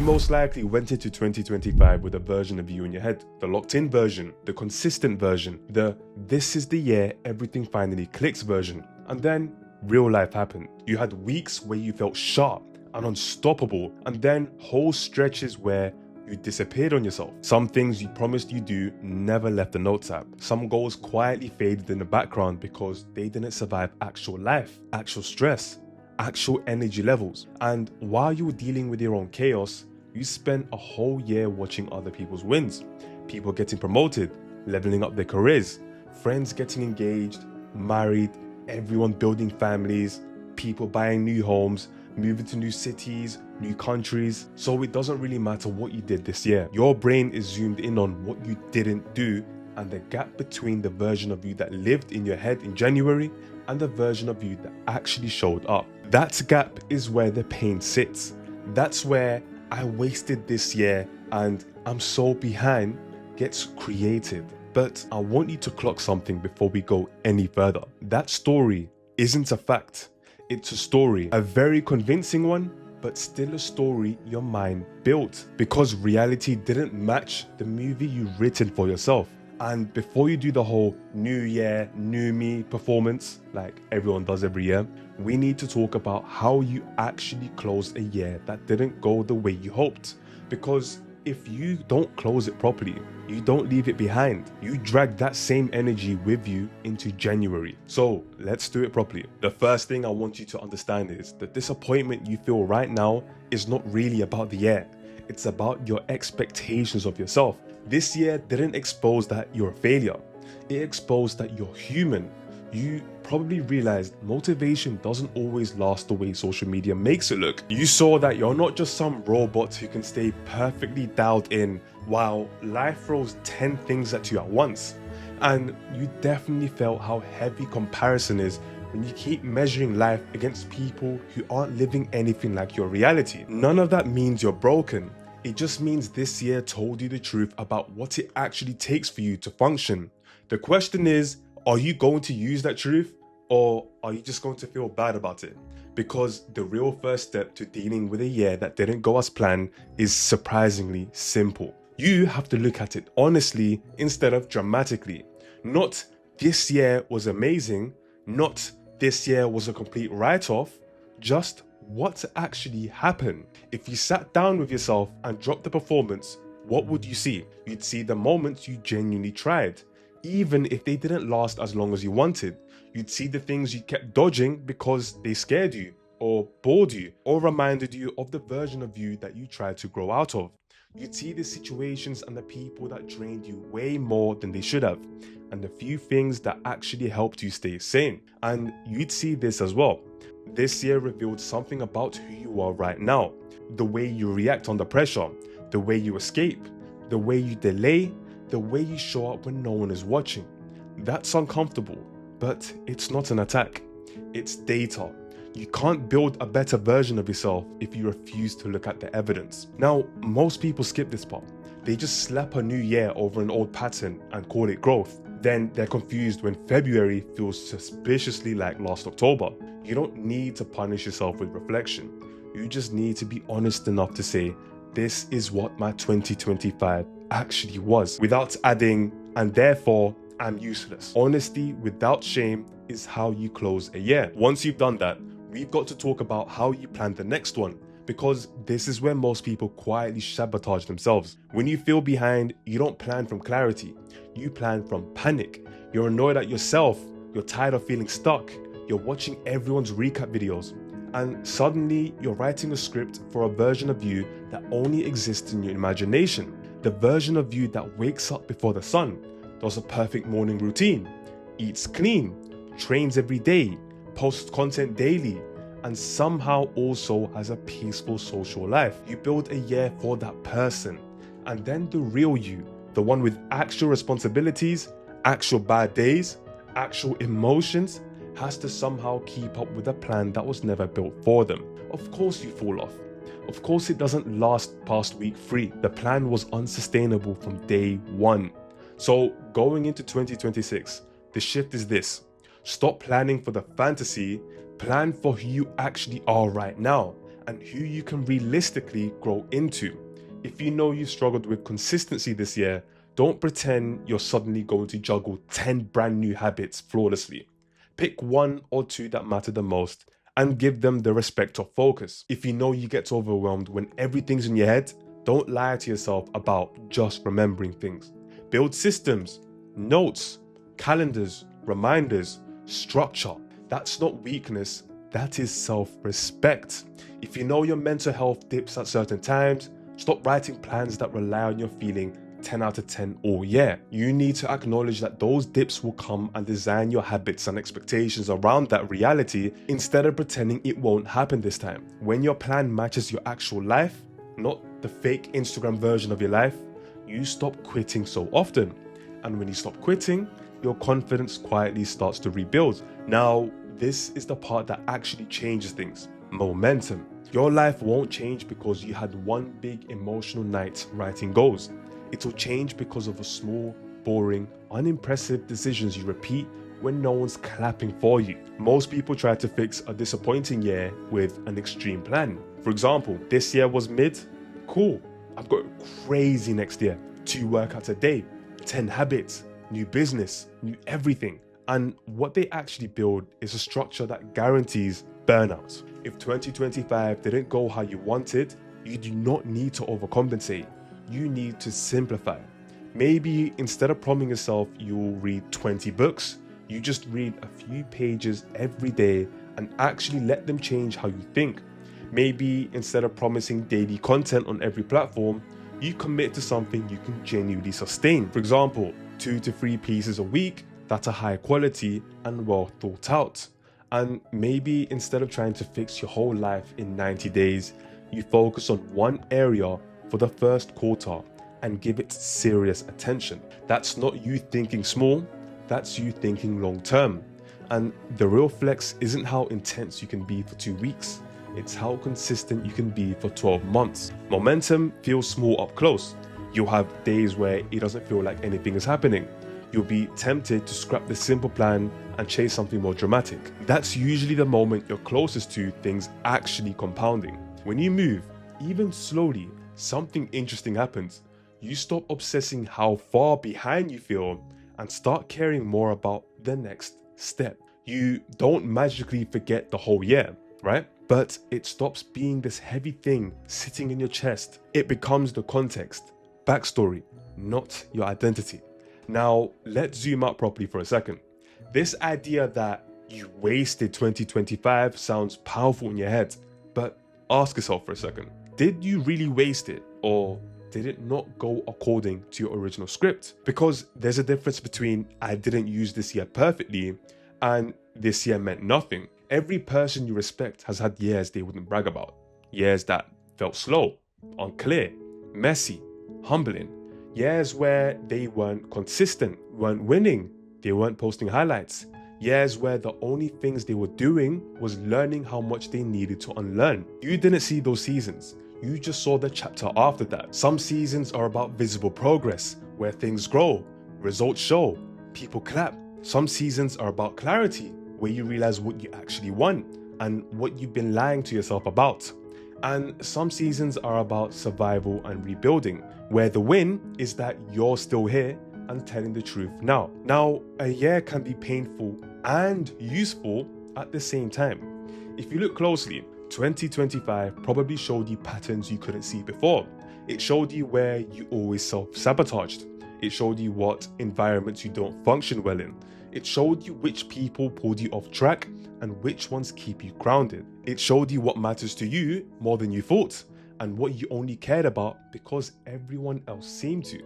most likely went into 2025 with a version of you in your head, the locked in version, the consistent version, the this is the year everything finally clicks version. And then real life happened. You had weeks where you felt sharp and unstoppable, and then whole stretches where you disappeared on yourself. Some things you promised you do never left the notes app. Some goals quietly faded in the background because they didn't survive actual life, actual stress, actual energy levels. And while you were dealing with your own chaos, you spent a whole year watching other people's wins. People getting promoted, leveling up their careers, friends getting engaged, married, everyone building families, people buying new homes, moving to new cities, new countries. So it doesn't really matter what you did this year. Your brain is zoomed in on what you didn't do, and the gap between the version of you that lived in your head in January and the version of you that actually showed up. That gap is where the pain sits. That's where I wasted this year and I'm so behind gets created. But I want you to clock something before we go any further. That story isn't a fact. It's a story, a very convincing one, but still a story your mind built because reality didn't match the movie you've written for yourself. And before you do the whole new year, new me performance, like everyone does every year, we need to talk about how you actually closed a year that didn't go the way you hoped. Because if you don't close it properly, you don't leave it behind. You drag that same energy with you into January. So let's do it properly. The first thing I want you to understand is the disappointment you feel right now is not really about the year. It's about your expectations of yourself. This year didn't expose that you're a failure. It exposed that you're human. You probably realized motivation doesn't always last the way social media makes it look. You saw that you're not just some robot who can stay perfectly dialed in while life throws 10 things at you at once. And you definitely felt how heavy comparison is when you keep measuring life against people who aren't living anything like your reality. None of that means you're broken. It just means this year told you the truth about what it actually takes for you to function. The question is, are you going to use that truth, or are you just going to feel bad about it? Because the real first step to dealing with a year that didn't go as planned is surprisingly simple. You have to look at it honestly instead of dramatically. Not this year was amazing, not this year was a complete write-off, just what actually happened. If you sat down with yourself and dropped the performance, what would you see? You'd see the moments you genuinely tried. Even if they didn't last as long as you wanted, you'd see the things you kept dodging because they scared you, or bored you, or reminded you of the version of you that you tried to grow out of. You'd see the situations and the people that drained you way more than they should have, and the few things that actually helped you stay sane. And you'd see this as well. This year revealed something about who you are right now, the way you react under pressure, the way you escape, the way you delay, the way you show up when no one is watching. That's uncomfortable, but it's not an attack. It's data. You can't build a better version of yourself if you refuse to look at the evidence. Now, most people skip this part. They just slap a new year over an old pattern and call it growth. Then they're confused when February feels suspiciously like last October. You don't need to punish yourself with reflection. You just need to be honest enough to say, this is what my 2025 actually was, without adding, and therefore I'm useless. Honesty without shame is how you close a year. Once you've done that, we've got to talk about how you plan the next one, because this is where most people quietly sabotage themselves. When you feel behind, you don't plan from clarity, you plan from panic. You're annoyed at yourself, you're tired of feeling stuck, you're watching everyone's recap videos, and suddenly you're writing a script for a version of you that only exists in your imagination. The version of you that wakes up before the sun, does a perfect morning routine, eats clean, trains every day, posts content daily, and somehow also has a peaceful social life. You build a year for that person. And then the real you, the one with actual responsibilities, actual bad days, actual emotions, has to somehow keep up with a plan that was never built for them. Of course you fall off. Of course it doesn't last past week 3. The plan was unsustainable from day 1. So going into 2026, the shift is this. Stop planning for the fantasy, plan for who you actually are right now. and who you can realistically grow into. If you know you struggled with consistency this year, don't pretend you're suddenly going to juggle 10 brand new habits flawlessly. Pick one or two that matter the most and give them the respect of focus. If you know you get overwhelmed when everything's in your head, don't lie to yourself about just remembering things. Build systems, notes, calendars, reminders, structure. That's not weakness, that is self-respect. If you know your mental health dips at certain times, stop writing plans that rely on your feeling 10 out of 10 all year. You need to acknowledge that those dips will come and design your habits and expectations around that reality instead of pretending it won't happen this time. When your plan matches your actual life, not the fake Instagram version of your life, you stop quitting so often. And when you stop quitting, your confidence quietly starts to rebuild. Now, this is the part that actually changes things. Momentum. Your life won't change because you had one big emotional night writing goals. It'll change because of a small, boring, unimpressive decisions you repeat when no one's clapping for you. Most people try to fix a disappointing year with an extreme plan. For example, this year was mid, cool. I've got crazy next year. 2 workouts a day, 10 habits, new business, new everything. And what they actually build is a structure that guarantees burnout. If 2025 didn't go how you wanted, you do not need to overcompensate. You need to simplify. Maybe instead of promising yourself you'll read 20 books, you just read a few pages every day and actually let them change how you think. Maybe instead of promising daily content on every platform, you commit to something you can genuinely sustain. For example, 2 to 3 pieces a week that are high quality and well thought out. And maybe instead of trying to fix your whole life in 90 days, you focus on one area for the first quarter and give it serious attention. That's not you thinking small, that's you thinking long term. And the real flex isn't how intense you can be for 2 weeks, it's how consistent you can be for 12 months. Momentum feels small up close. You'll have days where it doesn't feel like anything is happening. You'll be tempted to scrap the simple plan and chase something more dramatic. That's usually the moment you're closest to things actually compounding. When you move, even slowly, something interesting happens. You stop obsessing how far behind you feel and start caring more about the next step. You don't magically forget the whole year, right? But it stops being this heavy thing sitting in your chest. It becomes the context, backstory, not your identity. Now, let's zoom out properly for a second. This idea that you wasted 2025 sounds powerful in your head, but ask yourself for a second. Did you really waste it, or did it not go according to your original script? Because there's a difference between I didn't use this year perfectly and this year meant nothing. Every person you respect has had years they wouldn't brag about. Years that felt slow, unclear, messy, humbling. Years where they weren't consistent, weren't winning, they weren't posting highlights. Years where the only things they were doing was learning how much they needed to unlearn. You didn't see those seasons. You just saw the chapter after that. Some seasons are about visible progress, where things grow, results show, people clap. Some seasons are about clarity, where you realize what you actually want and what you've been lying to yourself about. And some seasons are about survival and rebuilding, where the win is that you're still here and telling the truth now. Now, a year can be painful and useful at the same time. If you look closely, 2025 probably showed you patterns you couldn't see before. It showed you where you always self-sabotaged. It showed you what environments you don't function well in. It showed you which people pulled you off track and which ones keep you grounded. It showed you what matters to you more than you thought and what you only cared about because everyone else seemed to.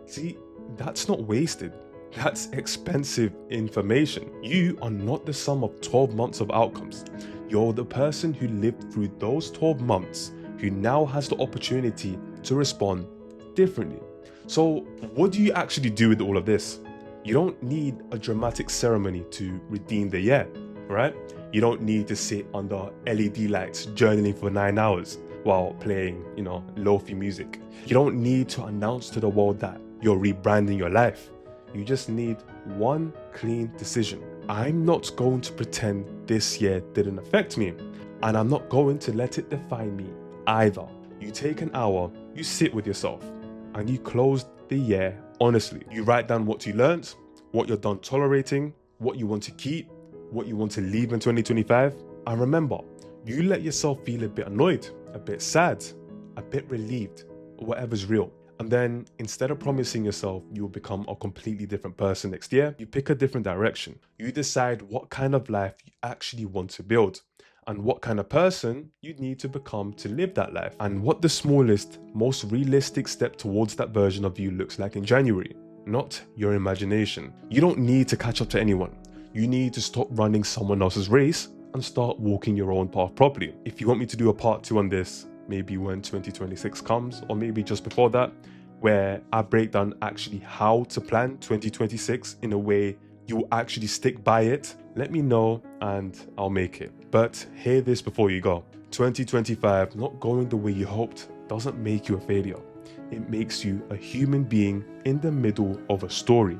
See, that's not wasted. That's expensive information. You are not the sum of 12 months of outcomes. You're the person who lived through those 12 months who now has the opportunity to respond differently. So what do you actually do with all of this? You don't need a dramatic ceremony to redeem the year, right? You don't need to sit under LED lights journaling for 9 hours while playing, lo-fi music. You don't need to announce to the world that you're rebranding your life. You just need one clean decision. I'm not going to pretend this year didn't affect me. And I'm not going to let it define me either. You take an hour, you sit with yourself, and you close the year honestly. You write down what you learned, what you're done tolerating, what you want to keep, what you want to leave in 2025. And remember, you let yourself feel a bit annoyed, a bit sad, a bit relieved, or whatever's real. And then instead of promising yourself you'll become a completely different person next year, you pick a different direction. You decide what kind of life you actually want to build and what kind of person you need to become to live that life, and what the smallest, most realistic step towards that version of you looks like in January, not your imagination. You don't need to catch up to anyone. You need to stop running someone else's race and start walking your own path properly. If you want me to do a part 2 on this, maybe when 2026 comes, or maybe just before that, where I break down actually how to plan 2026 in a way you actually stick by it, let me know and I'll make it. But hear this before you go. 2025 not going the way you hoped doesn't make you a failure. It makes you a human being in the middle of a story.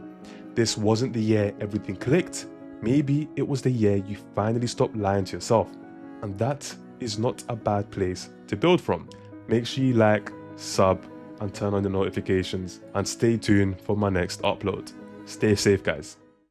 This wasn't the year everything clicked. Maybe it was the year you finally stopped lying to yourself. And that is not a bad place to build from. Make sure you like, sub, and turn on the notifications, and stay tuned for my next upload. Stay safe, guys.